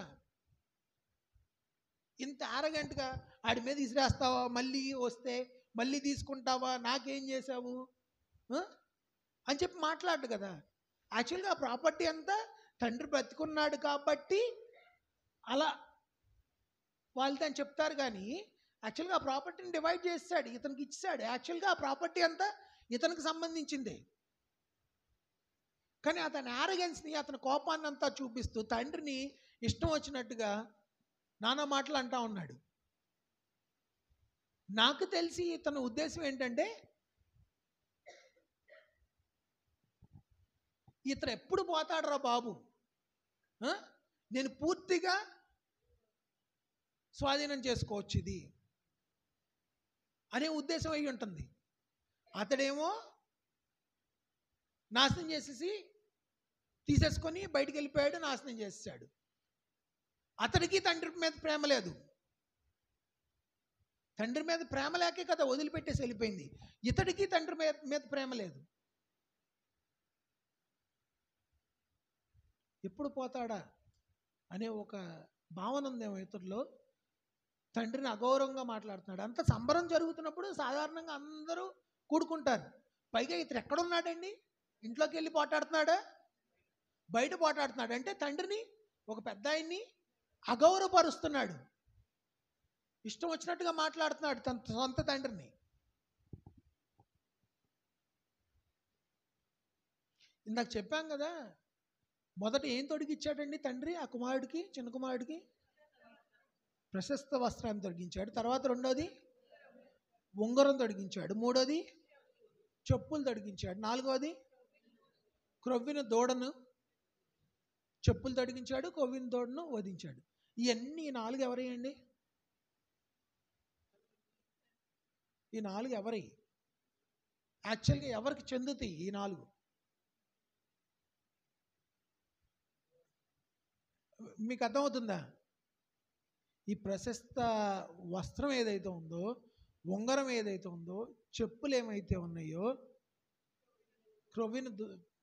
ఇంత ఆరగెంట్గా ఆడి మీద ఇసిరేస్తావా, మళ్ళీ వస్తే మళ్ళీ తీసుకుంటావా, నాకేం చేసావు అని చెప్పి మాట్లాడ్డు కదా. యాక్చువల్గా ఆ ప్రాపర్టీ అంతా తండ్రి బ్రతికున్నాడు కాబట్టి అలా వాళ్ళతో అని చెప్తారు. కానీ యాక్చువల్గా ఆ ప్రాపర్టీని డివైడ్ చేస్తాడు, ఇతనికి ఇచ్చాడు. యాక్చువల్గా ఆ ప్రాపర్టీ అంతా ఇతనికి సంబంధించిందే. కానీ అతని ఆరగెన్స్ని, అతని కోపాన్ని అంతా చూపిస్తూ తండ్రిని ఇష్టం వచ్చినట్టుగా నానా మాటలు అంటా ఉన్నాడు. నాకు తెలిసి ఇతని ఉద్దేశం ఏంటంటే, ఇతను ఎప్పుడు పోతాడురా బాబు, నేను పూర్తిగా స్వాధీనం చేసుకోవచ్చు ఇది అనే ఉద్దేశం అయి ఉంటుంది. అతడేమో నాశనం చేసేసి తీసేసుకొని బయటికి వెళ్ళిపోయాడు, నాశనం చేసేసాడు. అతడికి తండ్రి మీద ప్రేమ లేదు. తండ్రి మీద ప్రేమ లేకే కదా వదిలిపెట్టేసి వెళ్ళిపోయింది. ఇతడికి తండ్రి మీద ప్రేమ లేదు. ఎప్పుడు పోతాడా అనే ఒక భావన ఉందేమో ఇతరులో. తండ్రిని అగౌరవంగా మాట్లాడుతున్నాడు. అంత సంబరం జరుగుతున్నప్పుడు సాధారణంగా అందరూ కూడుకుంటారు. పైగా ఇతను ఎక్కడున్నాడండి? ఇంట్లోకి వెళ్ళి పోటాడుతున్నాడా? బయట పోటాడుతున్నాడు. అంటే తండ్రిని, ఒక పెద్ద ఆయన్ని అగౌరవపరుస్తున్నాడు. ఇష్టం వచ్చినట్టుగా మాట్లాడుతున్నాడు తన సొంత తండ్రిని. ఇందాక చెప్పాం కదా, మొదట ఏం తొడిగిచ్చాడండి తండ్రి ఆ కుమారుడికి, చిన్న కుమారుడికి? ప్రశస్త వస్త్రాన్ని తొడిగించాడు. తర్వాత రెండోది ఉంగరం తొడిగించాడు. మూడోది చెప్పులు తొడిగించాడు. నాలుగోది క్రొవ్విన దూడను, చెప్పులు తొడిగించాడు, క్రొవ్విన దూడను వధించాడు. ఇవన్నీ ఈ నాలుగు ఎవరయ్యండి? ఈ నాలుగు ఎవరి? యాక్చువల్గా ఎవరికి చెందుతాయి ఈ నాలుగు? మీకు అర్థమవుతుందా? ఈ ప్రశస్త వస్త్రం ఏదైతే ఉందో, ఉంగరం ఏదైతే ఉందో, చెప్పులు ఏమైతే ఉన్నాయో, క్రొవ్విన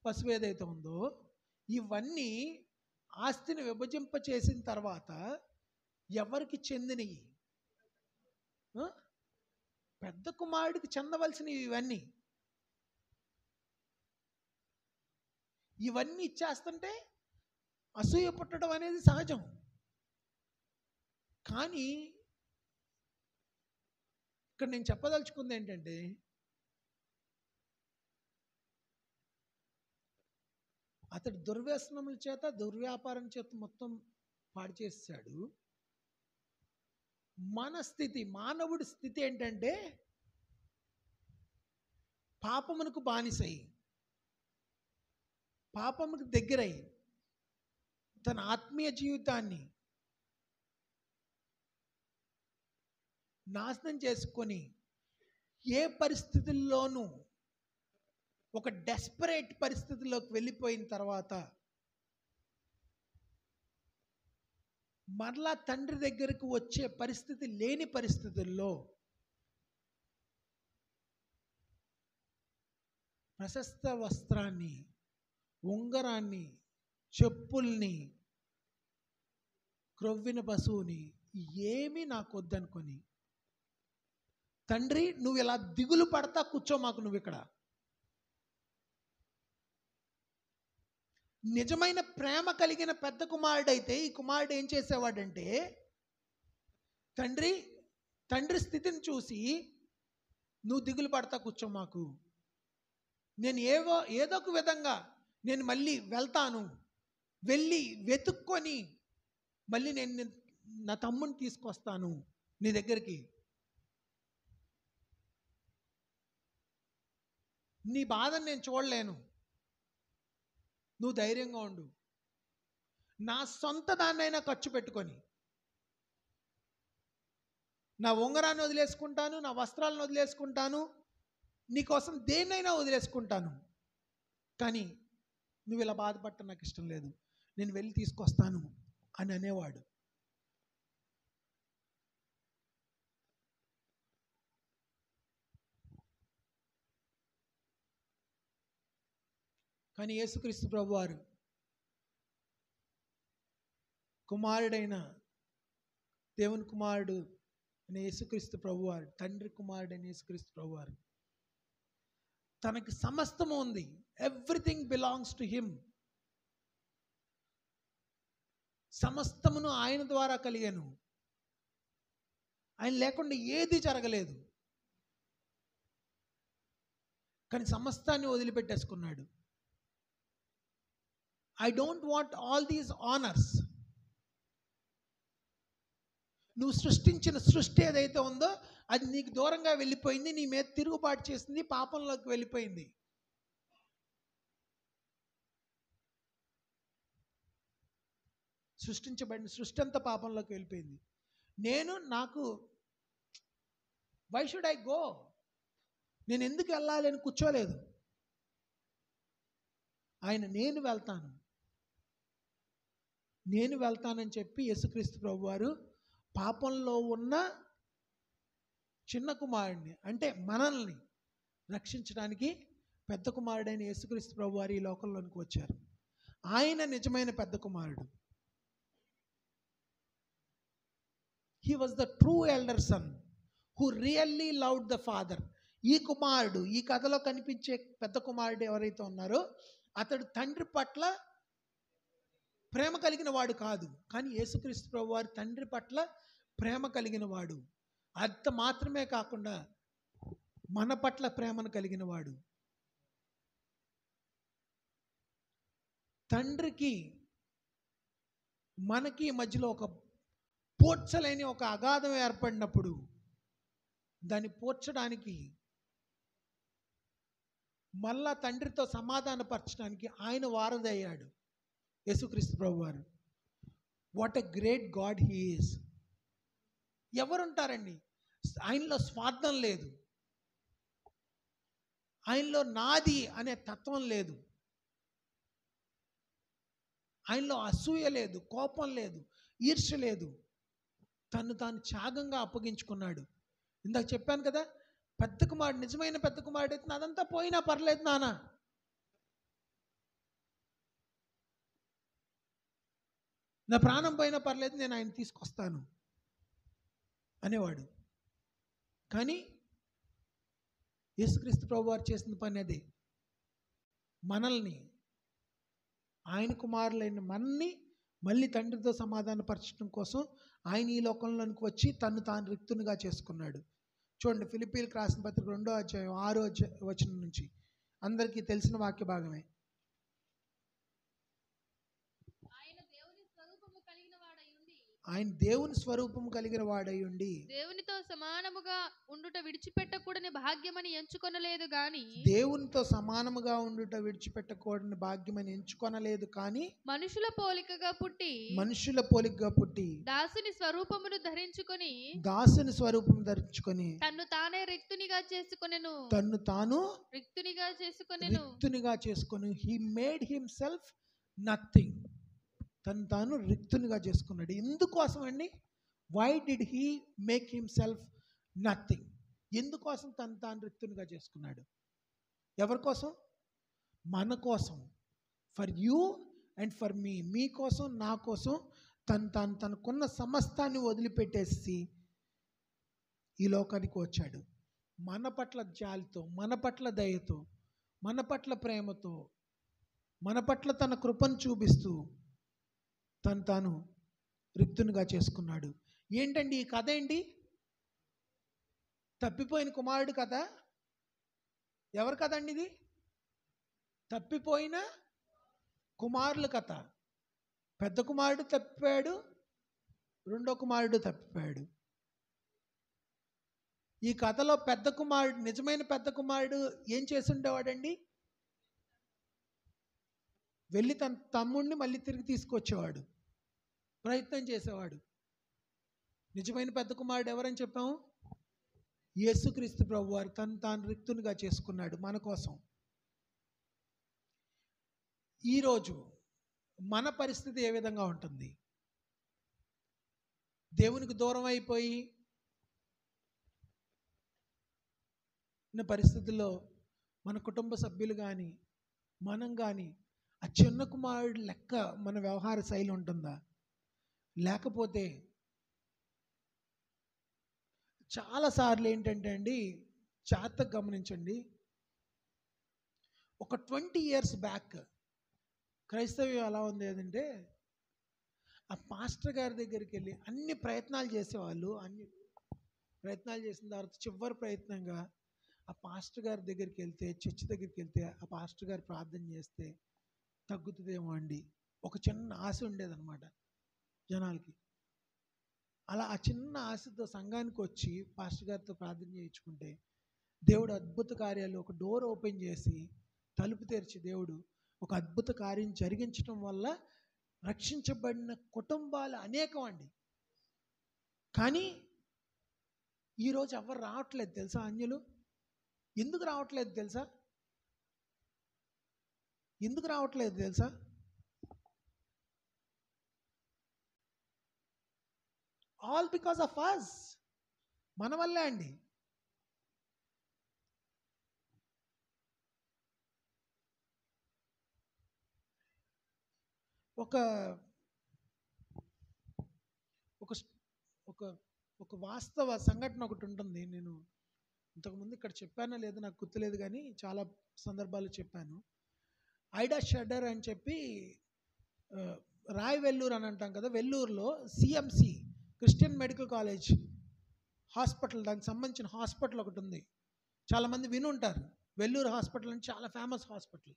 పసుపు ఏదైతే ఉందో, ఇవన్నీ ఆస్తిని విభజింప చేసిన తర్వాత ఎవరికి చెందినవి? పెద్ద కుమారుడికి చెందవలసినవి ఇవన్నీ. ఇవన్నీ ఇచ్చేస్తుంటే అసూయ పుట్టడం అనేది సహజం. కానీ ఇక్కడ నేను చెప్పదలుచుకుంది ఏంటంటే, అతడు దుర్వ్యసనముల చేత, దుర్వ్యాపారం చేత మొత్తం పాడు చేశాడు. మన స్థితి, మానవుడి స్థితి ఏంటంటే, పాపమునకు బానిసై, పాపముకు దగ్గరై, తన ఆత్మీయ జీవితాన్ని నాశనం చేసుకొని ఏ పరిస్థితుల్లోనూ ఒక డెస్పరేట్ పరిస్థితిలోకి వెళ్ళిపోయిన తర్వాత మరలా తండ్రి దగ్గరకు వచ్చే పరిస్థితి లేని పరిస్థితుల్లో ప్రశస్త వస్త్రాన్ని, ఉంగరాన్ని, చెప్పుల్ని, క్రొవ్విన పశువుని ఏమీ నాకు వద్దనుకొని, తండ్రి నువ్వు ఇలా దిగులు పడతా కూర్చో మాకు, నువ్వు ఇక్కడ. నిజమైన ప్రేమ కలిగిన పెద్ద కుమారుడైతే ఈ కుమారుడు ఏం చేసేవాడంటే, తండ్రి స్థితిని చూసి నువ్వు దిగులు పడతా కూర్చో మాకు, నేను ఏదో ఒక విధంగా నేను మళ్ళీ వెళ్తాను, వెళ్ళి వెతుక్కొని మళ్ళీ నేను నా తమ్ముని తీసుకొస్తాను నీ దగ్గరికి, నీ బాధను నేను చూడలేను, నువ్వు ధైర్యంగా ఉండు, నా సొంత దాన్నైనా ఖర్చు పెట్టుకొని నా ఉంగరాన్ని వదిలేసుకుంటాను, నా వస్త్రాలను వదిలేసుకుంటాను, నీకోసం దేన్నైనా వదిలేసుకుంటాను, కానీ నువ్వు ఇలా బాధపడటం నాకు ఇష్టం లేదు, నేను వెళ్ళి తీసుకొస్తాను అని అనేవాడు. కానీ యేసుక్రీస్తు ప్రభువారు కుమారుడైన దేవుని కుమారుడు అనే యేసుక్రీస్తు ప్రభువారు, తండ్రి కుమారుడైన యేసుక్రీస్తు ప్రభువారు, తనకి సమస్తము ఉంది, ఎవ్రీథింగ్ బిలాంగ్స్ టు హిమ్, సమస్తమును ఆయన ద్వారా కలిగాను, ఆయన లేకుండా ఏది జరగలేదు, కానీ సమస్తాన్ని వదిలిపెట్టేసుకున్నాడు. I don't want all these honours. నువ్వు సృష్టించిన సృష్టి ఏదైతే ఉందో అది నీకు దూరంగా వెళ్ళిపోయింది, నీ మీద తిరుగుబాటు చేసింది, పాపంలోకి వెళ్ళిపోయింది. సృష్టించబడిన సృష్టి అంతా పాపంలోకి వెళ్ళిపోయింది. నాకు వై షుడ్ ఐ గో, నేను ఎందుకు వెళ్ళాలి అని కూర్చోలేదు. ఆయన నేను వెళ్తానని చెప్పి యేసుక్రీస్తు ప్రభువారు పాపంలో ఉన్న చిన్న కుమారుడిని, అంటే మనల్ని రక్షించడానికి పెద్ద కుమారుడైన యేసుక్రీస్తు ప్రభువారు ఈ లోకంలోనికి వచ్చారు. ఆయన నిజమైన పెద్ద కుమారుడు. He was the true elder son who really loved the father. ఈ కుమారుడు, ఈ కథలో కనిపించే పెద్ద కుమారుడు ఎవరైతే ఉన్నారో అతడు తండ్రి పట్ల ప్రేమ కలిగిన వాడు కాదు, కానీ యేసుక్రీస్తు ప్రభువారు తండ్రి పట్ల ప్రేమ కలిగిన వాడు. అంత మాత్రమే కాకుండా మన పట్ల ప్రేమను కలిగిన వాడు. తండ్రికి మనకి మధ్యలో ఒక పూడ్చలేని ఒక అగాధం ఏర్పడినప్పుడు దాన్ని పూడ్చడానికి, మళ్ళా తండ్రితో సమాధానపరచడానికి ఆయన వారధయ్యాడు యేసుక్రీస్తు ప్రభువారు. What a great God he is. ఎవరుంటారండి ఆయనలో స్వార్థం లేదు, ఆయనలో నాది అనే తత్వం లేదు, ఆయనలో అసూయ లేదు, కోపం లేదు, ఈర్ష్య లేదు. తను తాను త్యాగంగా అప్పగించుకున్నాడు. ఇందాక చెప్పాను కదా, పెద్ద కుమారుడు, నిజమైన పెద్ద కుమారుడు అయితే అదంతా పోయినా పర్లేదు నాన్న, నా ప్రాణం పోయినా పర్లేదు, నేను ఆయన తీసుకొస్తాను అనేవాడు. కానీ యేసుక్రీస్తు ప్రభువారు చేసిన పని అదే. మనల్ని, ఆయన కుమారులైన మనల్ని మళ్ళీ తండ్రితో సమాధానపరచడం కోసం ఆయన ఈ లోకంలోనికి వచ్చి తను తాను రిక్తునిగా చేసుకున్నాడు. చూడండి, ఫిలిప్పీలకు రాసిన పత్రిక 2వ అధ్యాయం 6వ వచనం నుంచి, అందరికీ తెలిసిన వాక్య భాగమే. ఆయన దేవుని స్వరూపం కలిగిన వాడై ఉండి దేవునితో సమానముగా ఉండుట విడిచిపెట్టకూడని భాగ్యమని ఎంచుకొనలేదు గాని దేవునితో సమానముగా ఉండుట విడిచిపెట్టకూడని భాగ్యమని ఎంచుకొనలేదు కానీ మనుషుల పోలికగా పుట్టి మనుషుల పోలికగా పుట్టి దాసుని స్వరూపమును ధరించుకొని దాసుని స్వరూపం ధరించుకొని తన్ను తానే రిక్తునిగా చేసుకొనెను తన్ను తాను రిక్తునిగా చేసుకొని హీ మేడ్ హిమ్సెల్ఫ్ నథింగ్. తను తాను రిక్తునిగా చేసుకున్నాడు. ఎందుకోసం అండి? Why did he make himself nothing? ఎందుకోసం తను తాను రిక్తునిగా చేసుకున్నాడు? ఎవరి కోసం? మన కోసం. For you and for me. మీకోసం, నా కోసం తనకున్న సమస్తాన్ని వదిలిపెట్టేసి ఈ లోకానికి వచ్చాడు. మన పట్ల జాలితో, మన పట్ల దయతో, మన పట్ల ప్రేమతో, మన పట్ల తన కృపను చూపిస్తూ తాను రిక్తునిగా చేసుకున్నాడు. ఏంటండి ఈ కథ? ఏంటి? తప్పిపోయిన కుమారుడు కథ. ఎవరి కథ అండి ఇది? తప్పిపోయిన కుమారుల కథ. పెద్ద కుమారుడు తప్పిపోయాడు, రెండో కుమారుడు తప్పిపోయాడు. ఈ కథలో పెద్ద కుమారుడు, నిజమైన పెద్ద కుమారుడు ఏం చేసి ఉండేవాడండి? వెళ్ళి తన తమ్ముడిని మళ్ళీ తిరిగి తీసుకొచ్చేవాడు, ప్రయత్నం చేసేవాడు. నిజమైన పెద్ద కుమారుడు ఎవరని చెప్పాము? యేసుక్రీస్తు ప్రభువారు తాను రిక్తునిగా చేసుకున్నాడు మన కోసం. ఈరోజు మన పరిస్థితి ఏ విధంగా ఉంటుంది? దేవునికి దూరం అయిపోయి ఉన్న పరిస్థితుల్లో మన కుటుంబ సభ్యులు కానీ, మనం కానీ ఆ చిన్న కుమారుడు లెక్క మన వ్యవహార శైలి ఉంటుందా? లేకపోతే చాలాసార్లు ఏంటంటే అండి, జాగ్రత్తగా గమనించండి, ఒక 20 years బ్యాక్ క్రైస్తవ్యం ఎలా ఉంది అంటే, ఆ పాస్టర్ గారి దగ్గరికి వెళ్ళి అన్ని ప్రయత్నాలు చేసేవాళ్ళు. అన్ని ప్రయత్నాలు చేసిన తర్వాత చివరి ప్రయత్నంగా ఆ పాస్టర్ గారి దగ్గరికి వెళ్తే, చర్చ్ దగ్గరికి వెళ్తే, ఆ పాస్టర్ గారు ప్రార్థన చేస్తే తగ్గుతుందేమో అండి, ఒక చిన్న ఆశ ఉండేదన్నమాట జనాలకి. అలా ఆ చిన్న ఆశతో సంఘానికి వచ్చి పాస్టర్ గారితో ప్రార్థన చేయించుకుంటే దేవుడు అద్భుత కార్యాలు, ఒక డోర్ ఓపెన్ చేసి తలుపు తెరిచి దేవుడు ఒక అద్భుత కార్యం జరిగించడం వల్ల రక్షించబడిన కుటుంబాలు అనేకం అండి. కానీ ఈరోజు ఎవరు రావట్లేదు తెలుసా? అన్యులు ఎందుకు రావట్లేదు తెలుసా? ఎందుకు రావట్లేదు తెలుసా? All because of us. మన వల్లే అండి. ఒక ఒక ఒక వాస్తవ సంఘటన ఒకటి ఉంటుంది. నేను ఇంతకుముందు ఇక్కడ చెప్పానో లేదో నాకు గుర్తులేదు, కానీ చాలా సందర్భాలు చెప్పాను. ఐడా షెడర్ అని చెప్పి రాయ్ వెల్లూరు అని అంటాం కదా, వెల్లూరులో CMC Christian medical college hospital, దానికి సంబంధించిన హాస్పిటల్ ఒకటి ఉంది. చాలామంది విని ఉంటారు. వెల్లూరు హాస్పిటల్ అని చాలా ఫేమస్ హాస్పిటల్.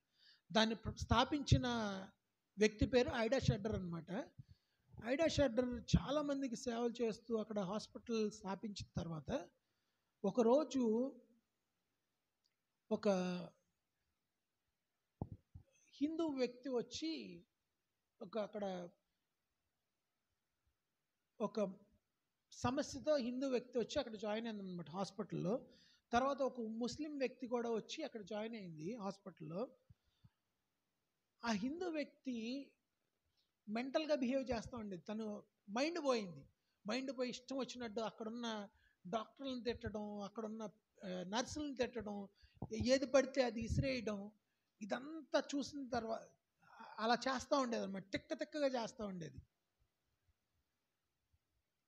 దాన్ని స్థాపించిన వ్యక్తి పేరు ఐడా షెడర్ అనమాట. ఐడా షెడర్ చాలామందికి సేవలు చేస్తూ అక్కడ హాస్పిటల్ స్థాపించిన తర్వాత ఒకరోజు ఒక హిందూ వ్యక్తి వచ్చి అక్కడ ఒక సమస్యతో హిందూ వ్యక్తి వచ్చి అక్కడ జాయిన్ అయింది అనమాట హాస్పిటల్లో. తర్వాత ఒక ముస్లిం వ్యక్తి కూడా వచ్చి అక్కడ జాయిన్ అయింది హాస్పిటల్లో. ఆ హిందూ వ్యక్తి మెంటల్గా బిహేవ్ చేస్తూ ఉండేది. తను మైండ్ పోయి ఇష్టం వచ్చినట్టు అక్కడున్న డాక్టర్లను తిట్టడం, అక్కడున్న నర్సులను తిట్టడం, ఏది పడితే అది ఇసిరేయడం, ఇదంతా చూసిన తర్వాత అలా చేస్తూ ఉండేది అనమాట. తిక్కగా చేస్తూ ఉండేది.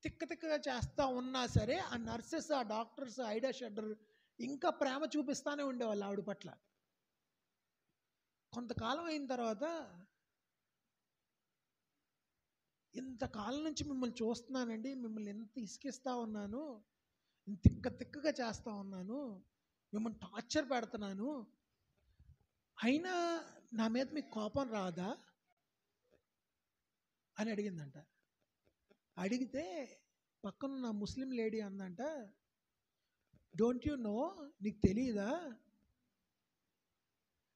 తిక్కగా చేస్తూ ఉన్నా సరే ఆ నర్సెస్, ఆ డాక్టర్స్, ఐడా షెడర్ ఇంకా ప్రేమ చూపిస్తూనే ఉండేవాళ్ళు ఆవిడ పట్ల. కొంతకాలం అయిన తర్వాత, ఇంతకాలం నుంచి మిమ్మల్ని చూస్తున్నానండి, మిమ్మల్ని ఎంత ఇసుకిస్తూ ఉన్నాను, తిక్కగా చేస్తూ ఉన్నాను, మిమ్మల్ని టార్చర్ పెడుతున్నాను, అయినా నా మీద మీకు కోపం రాదా అని అడిగిందంట. అడిగితే పక్కన ముస్లిం లేడీ అందంట, డోంట్ యు నో, నీకు తెలియదా,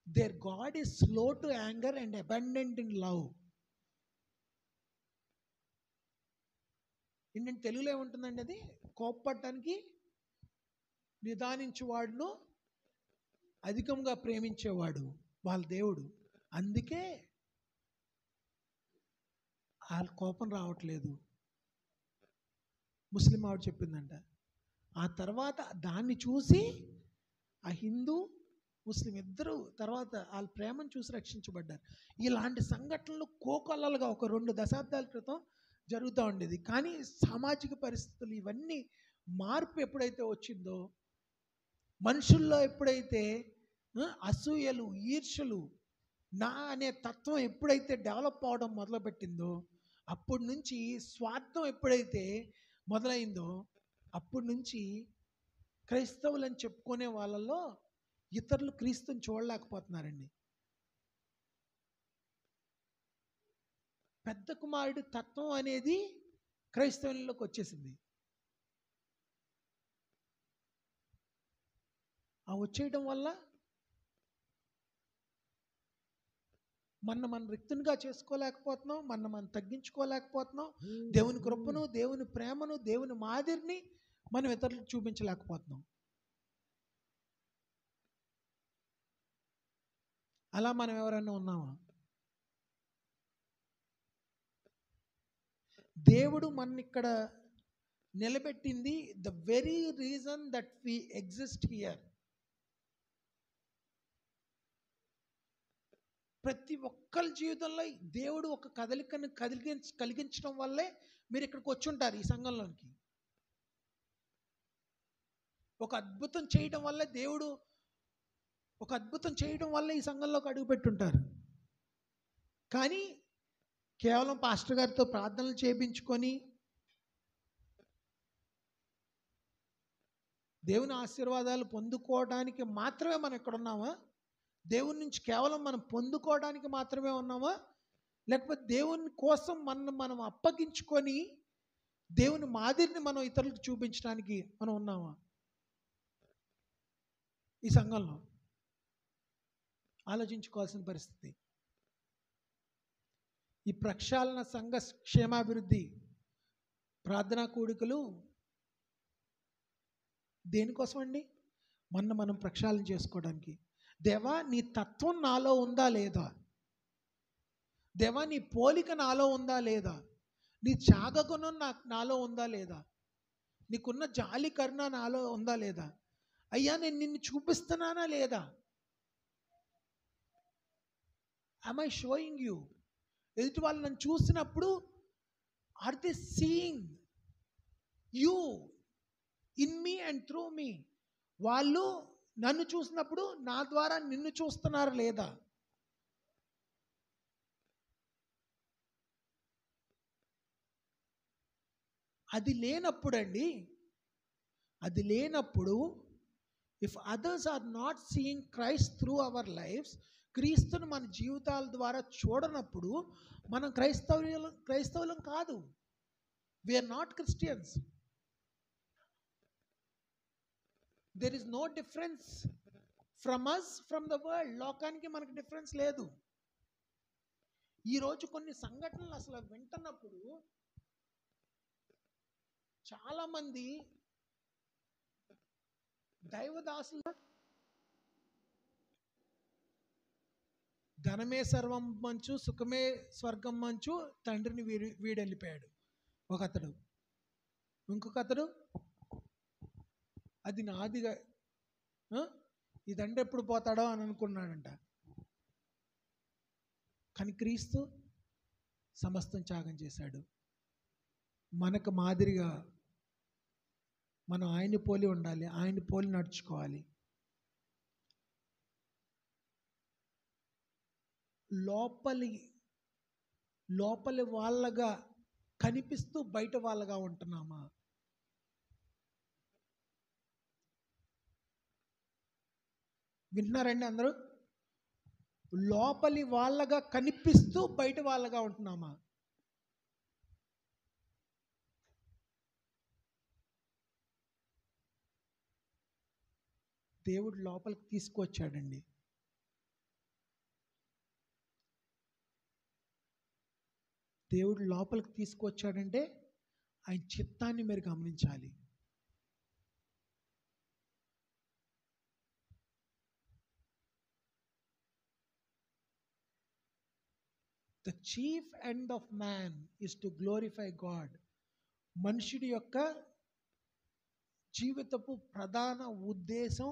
their God is slow to anger and abundant in love. ఏంటంటే తెలుగులో ఏముంటుందండి అది? కోప్పడటానికి నిదానించేవాడును అధికంగా ప్రేమించేవాడు వాళ్ళ దేవుడు. అందుకే వాళ్ళ కోపం రావట్లేదు. ముస్లిం ఆవిడ చెప్పిందంట. ఆ తర్వాత దాన్ని చూసి ఆ హిందూ ముస్లిం ఇద్దరు తర్వాత వాళ్ళ ప్రేమను చూసి రక్షించబడ్డారు. ఇలాంటి సంఘటనలు కోకొల్లలుగా ఒక 2 దశాబ్దాల క్రితం జరుగుతూ ఉండేది. కానీ సామాజిక పరిస్థితులు ఇవన్నీ మార్పు ఎప్పుడైతే వచ్చిందో, మనుషుల్లో ఎప్పుడైతే అసూయలు, ఈర్ష్యలు, నా అనే తత్వం ఎప్పుడైతే డెవలప్ అవడం మొదలుపెట్టిందో, అప్పటి నుంచి స్వార్థం ఎప్పుడైతే మొదలైందో, అప్పటి నుంచి క్రైస్తవులని చెప్పుకునే వాళ్ళల్లో ఇతరులు క్రీస్తుని చూడలేకపోతున్నారండి. పెద్ద కుమారుడి తత్వం అనేది క్రైస్తవుల్లోకి వచ్చేసింది. ఆ వచ్చేయడం వల్ల మనం రిక్తునిగా చేసుకోలేకపోతున్నాం, మనం తగ్గించుకోలేకపోతున్నాం. దేవుని కృపను, దేవుని ప్రేమను, దేవుని మాదిరిని మనం ఇతరులకు చూపించలేకపోతున్నాం. అలా మనం ఎవరైనా ఉన్నామా? దేవుడు మన ఇక్కడ నిలబెట్టింది the very reason that we exist here. ప్రతి ఒక్కరి జీవితంలో దేవుడు ఒక కదలికను కలిగించడం వల్లే మీరు ఇక్కడికి వచ్చి ఉంటారు. ఈ సంఘంలోనికి ఒక అద్భుతం చేయడం వల్ల దేవుడు ఒక అద్భుతం చేయడం వల్ల ఈ సంఘంలోకి అడుగుపెట్టుంటారు. కానీ కేవలం పాస్టర్ గారితో ప్రార్థనలు చేయించుకొని దేవుని ఆశీర్వాదాలు పొందుకోవడానికి మాత్రమే మనం ఇక్కడ ఉన్నామా? దేవుని నుంచి కేవలం మనం పొందుకోవడానికి మాత్రమే ఉన్నామా? లేకపోతే దేవుని కోసం మనం అప్పగించుకొని దేవుని మాదిరిని మనం ఇతరులకు చూపించడానికి మనం ఉన్నామా? ఈ సంఘంలో ఆలోచించుకోవాల్సిన పరిస్థితి. ఈ ప్రక్షాళన సంఘ క్షేమాభివృద్ధి ప్రార్థనా కూడికలు దేనికోసం అండి? మనం ప్రక్షాళన చేసుకోవడానికి. దేవా, నీ తత్వం నాలో ఉందా లేదా? దేవా, నీ పోలిక నాలో ఉందా లేదా? నీ త్యాగగుణం నాలో ఉందా లేదా? నీకున్న జాలి కరుణ నాలో ఉందా లేదా? అయ్యా, నేను నిన్ను చూపిస్తున్నానా లేదా? am I showing you? ఎదుటి వాళ్ళు నన్ను చూసినప్పుడు are they seeing you in me and through me? వాళ్ళు నన్ను చూసినప్పుడు నా ద్వారా నిన్ను చూస్తున్నారు లేదా? అది లేనప్పుడు if others are not seeing Christ through our lives, క్రీస్తును మన జీవితాల ద్వారా చూడనప్పుడు మనం క్రైస్తవులం కాదు. We are not Christians. There is no difference from us from the world. లోకానికి మనకి డిఫరెన్స్ లేదు. ఈరోజు కొన్ని సంఘటనలు అసలు వింటున్నప్పుడు చాలామంది దైవదాసులు ధనమే సర్వం మంచు, సుఖమే స్వర్గం మంచు, తండ్రిని వీడెళ్ళిపోయాడు ఒకతడు. ఇంకొక అతడు అది నాదిగా, ఈ తండ్రి ఎప్పుడు పోతాడో అని అనుకున్నాడంట. కానీ క్రీస్తు సమస్తం త్యాగం చేశాడు. మనకు మాదిరిగా మనం ఆయన్ని పోలి ఉండాలి, ఆయన్ని పోలి నడుచుకోవాలి. లోపలి వాళ్ళగా కనిపిస్తూ బయట వాళ్ళగా ఉంటున్నామా? వింటున్నారండి అందరూ? లోపలి వాళ్ళగా కనిపిస్తూ బయట వాళ్ళగా ఉంటున్నామా? దేవుడు లోపలికి తీసుకొచ్చాడండి. దేవుడు లోపలికి తీసుకొచ్చాడంటే ఆయన చిత్తాన్ని మీరు గమనించాలి. The chief end of man is to glorify God. మనుషుడి యొక్క జీవితపు ప్రధాన ఉద్దేశం,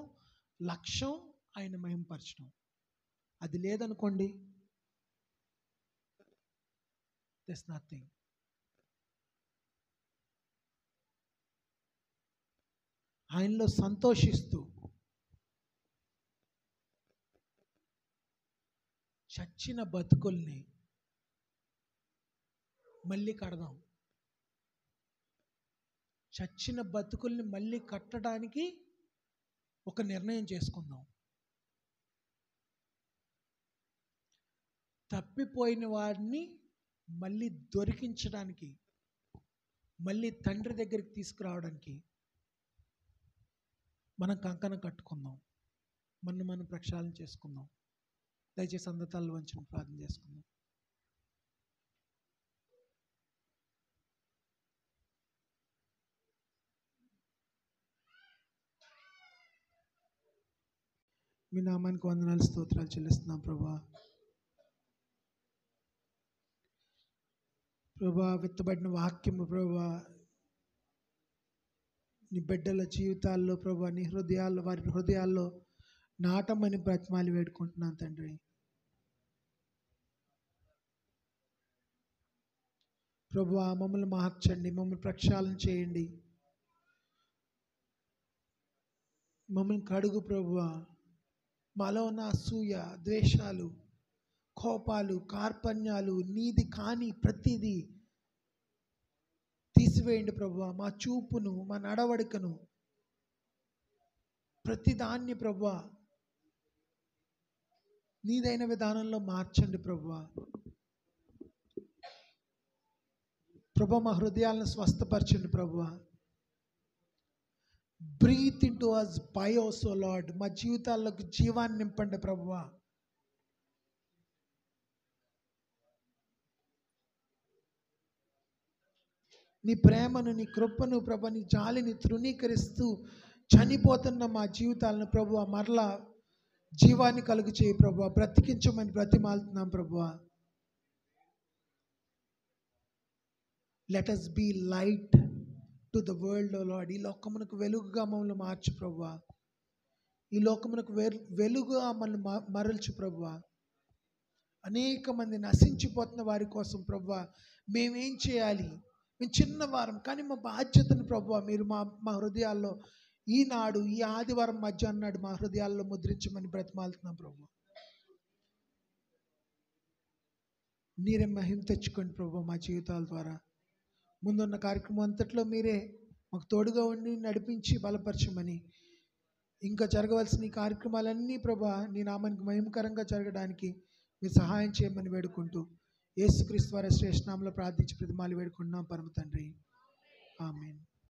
లక్ష్యం ఆయన మహింపరచడం. అది లేదనుకోండి, there's nothing. ఆయనలో సంతోషిస్తూ చచ్చిన బతుకుల్ని మళ్ళీ కడదాం. చచ్చిన బతుకుల్ని మళ్ళీ కట్టడానికి ఒక నిర్ణయం చేసుకుందాం. తప్పిపోయిన వారిని మళ్ళీ దొరికించడానికి, మళ్ళీ తండ్రి దగ్గరికి తీసుకురావడానికి మనం కంకణం కట్టుకుందాం. మనం ప్రక్షాళన చేసుకుందాం. దయచేసి అందతాలు వంచిన ప్రార్థన చేసుకుందాం. మీ నామానికి వందనాలు, స్తోత్రాలు చెల్లిస్తున్నాం ప్రభా. ప్రభా, విత్తబడిన వాక్యము ప్రభా నీ బిడ్డల జీవితాల్లో ప్రభా, నీ హృదయాల్లో, వారి హృదయాల్లో నాటమని బ్రతిమాలి వేడుకుంటున్నాను తండ్రి. ప్రభా, మమ్మల్ని మార్చండి, మమ్మల్ని ప్రక్షాళన చేయండి, మమ్మల్ని కడుగు ప్రభువా. మాలో ఉన్న అసూయ, ద్వేషాలు, కోపాలు, కార్పణ్యాలు, నీది కాని ప్రతిదీ తీసివేయండి ప్రభువా. మా చూపును, మా నడవడికను, ప్రతిదాన్ని ప్రభువా నీదైన విధానంలో మార్చండి ప్రభువా. ప్రభువా, మా హృదయాలను స్వస్థపరచండి ప్రభువా. Breathe into us bios, O Lord. మా జీవితాల్లోకి జీవాన్ని నింపండి ప్రభువా. నీ ప్రేమను, నీ కృపను ప్రభా, నీ జాలిని తృణీకరిస్తూ చనిపోతున్న మా జీవితాలను ప్రభువా మరలా జీవాన్ని కలుగు చేయి ప్రభువా. బ్రతికించమని బ్రతిమాలుతున్నాం ప్రభువా. Let us be light to the world, O Lord. ఈ లోకమునకు వెలుగుగా మమ్మల్ని మార్చు ప్రభువా. ఈ లోకమునకు వెలుగుగా మమ్మల్ని మరల్చు ప్రభువా. అనేక మంది నశించిపోతున్న వారి కోసం ప్రభువా మేమేం చేయాలి? మేము చిన్నవారం, కానీ మా బాధ్యతను ప్రభువా మీరు మా హృదయాల్లో ఈనాడు, ఈ ఆదివారం మధ్యాహ్నం నాడు మా హృదయాల్లో ముద్రించమని బ్రతిమాలుతున్నాం ప్రభువా. మీరే మహిమ తెచ్చుకోండి ప్రభువా మా జీవితాల ద్వారా. ముందున్న కార్యక్రమం అంతట్లో మీరే మాకు తోడుగా ఉండి నడిపించి బలపరచమని, ఇంకా జరగవలసిన ఈ కార్యక్రమాలన్నీ ప్రభా నీ నామానికి మహిమకరంగా జరగడానికి మీరు సహాయం చేయమని వేడుకుంటూ యేసుక్రీస్తు వారి శ్రేష్ఠ నామములో ప్రార్థించి ప్రతిమాలు వేడుకుంటున్నాం పరమ తండ్రి. ఆమేన్.